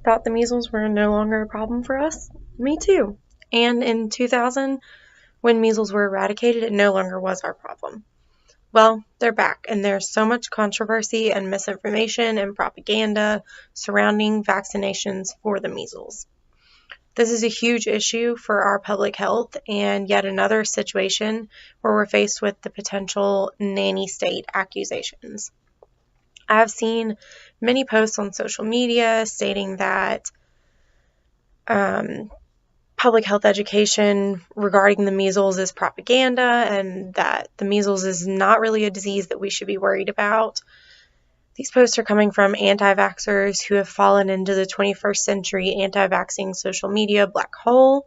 thought the measles were no longer a problem for us. Me too. And in 2000, when measles were eradicated, it no longer was our problem. Well, they're back, and there's so much controversy and misinformation and propaganda surrounding vaccinations for the measles. This is a huge issue for our public health, and yet another situation where we're faced with the potential nanny state accusations. I have seen many posts on social media stating that public health education regarding the measles is propaganda and that the measles is not really a disease that we should be worried about. These posts are coming from anti-vaxxers who have fallen into the 21st century anti-vaxxing social media black hole.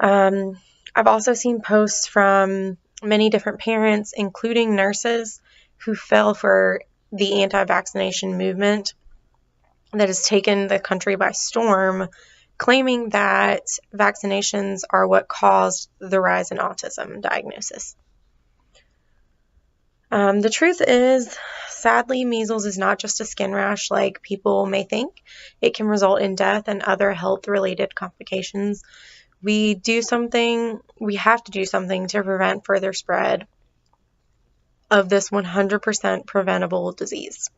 I've also seen posts from many different parents, including nurses, who fell for the anti-vaccination movement that has taken the country by storm, claiming that vaccinations are what caused the rise in autism diagnosis. The truth is, sadly, measles is not just a skin rash like people may think. It can result in death and other health-related complications. We have to do something to prevent further spread of this 100% preventable disease.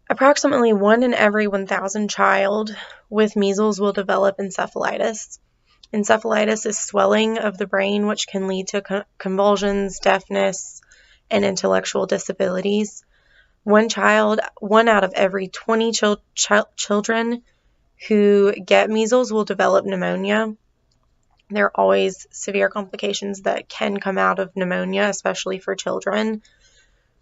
Approximately 1 in every 1,000 child with measles will develop encephalitis. Encephalitis is swelling of the brain, which can lead to convulsions, deafness, and intellectual disabilities. One out of every 20 children who get measles will develop pneumonia. There are always severe complications that can come out of pneumonia, especially for children.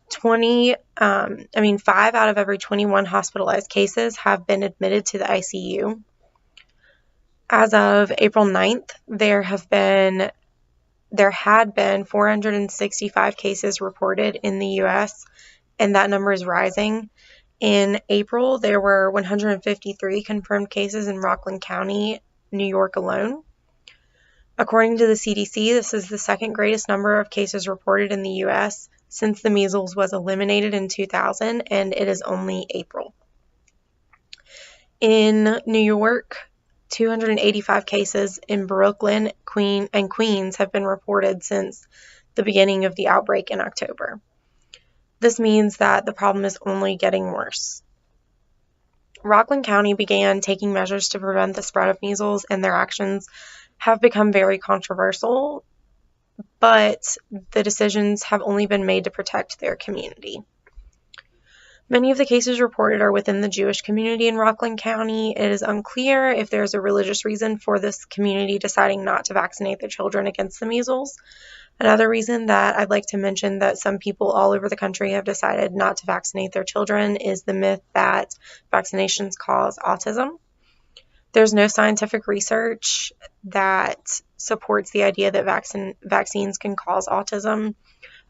5 out of every 21 hospitalized cases have been admitted to the ICU. As of April 9th, there had been 465 cases reported in the U.S., and that number is rising. In April, there were 153 confirmed cases in Rockland County, New York alone. According to the CDC, this is the second greatest number of cases reported in the U.S. since the measles was eliminated in 2000, and it is only April. In New York, 285 cases in Brooklyn and Queens have been reported since the beginning of the outbreak in October. This means that the problem is only getting worse. Rockland County began taking measures to prevent the spread of measles, and their actions have become very controversial, but the decisions have only been made to protect their community. Many of the cases reported are within the Jewish community in Rockland County. It is unclear if there's a religious reason for this community deciding not to vaccinate their children against the measles. Another reason that I'd like to mention that some people all over the country have decided not to vaccinate their children is the myth that vaccinations cause autism. There's no scientific research that supports the idea that vaccines can cause autism.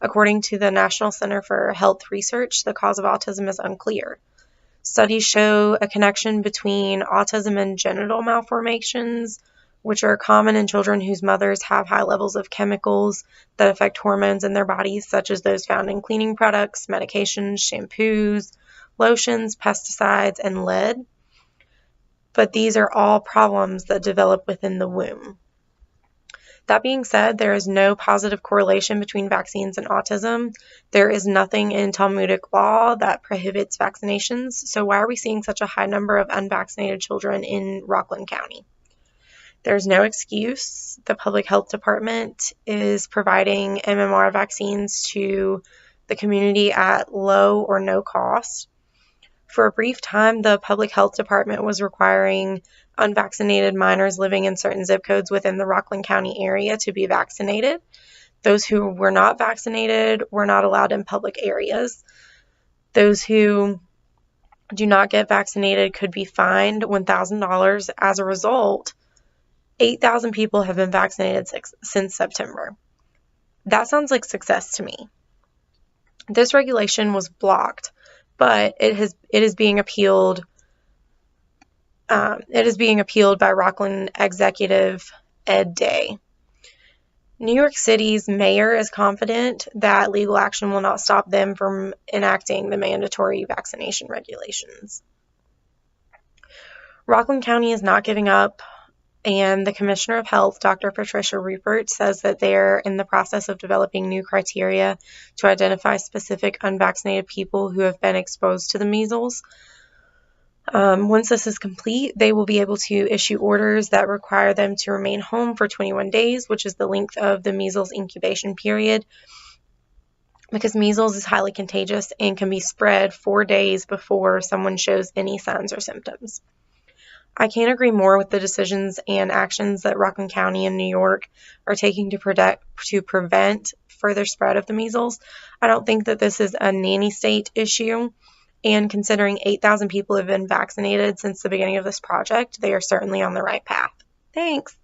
According to the National Center for Health Research, the cause of autism is unclear. Studies show a connection between autism and genital malformations, which are common in children whose mothers have high levels of chemicals that affect hormones in their bodies, such as those found in cleaning products, medications, shampoos, lotions, pesticides, and lead. But these are all problems that develop within the womb. That being said, there is no positive correlation between vaccines and autism. There is nothing in Talmudic law that prohibits vaccinations, so why are we seeing such a high number of unvaccinated children in Rockland County? There's no excuse. The Public Health Department is providing MMR vaccines to the community at low or no cost. For a brief time, the Public Health Department was requiring unvaccinated minors living in certain zip codes within the Rockland County area to be vaccinated. Those who were not vaccinated were not allowed in public areas. Those who do not get vaccinated could be fined $1,000. As a result, 8,000 people have been vaccinated since September. That sounds like success to me. This regulation was blocked, but it is being appealed. It is being appealed by Rockland Executive Ed Day. New York City's mayor is confident that legal action will not stop them from enacting the mandatory vaccination regulations. Rockland County is not giving up, and the Commissioner of Health, Dr. Patricia Rupert, says that they're in the process of developing new criteria to identify specific unvaccinated people who have been exposed to the measles. Once this is complete, they will be able to issue orders that require them to remain home for 21 days, which is the length of the measles incubation period, because measles is highly contagious and can be spread 4 days before someone shows any signs or symptoms. I can't agree more with the decisions and actions that Rockland County and New York are taking to prevent further spread of the measles. I don't think that this is a nanny state issue. And considering 8,000 people have been vaccinated since the beginning of this project, they are certainly on the right path. Thanks.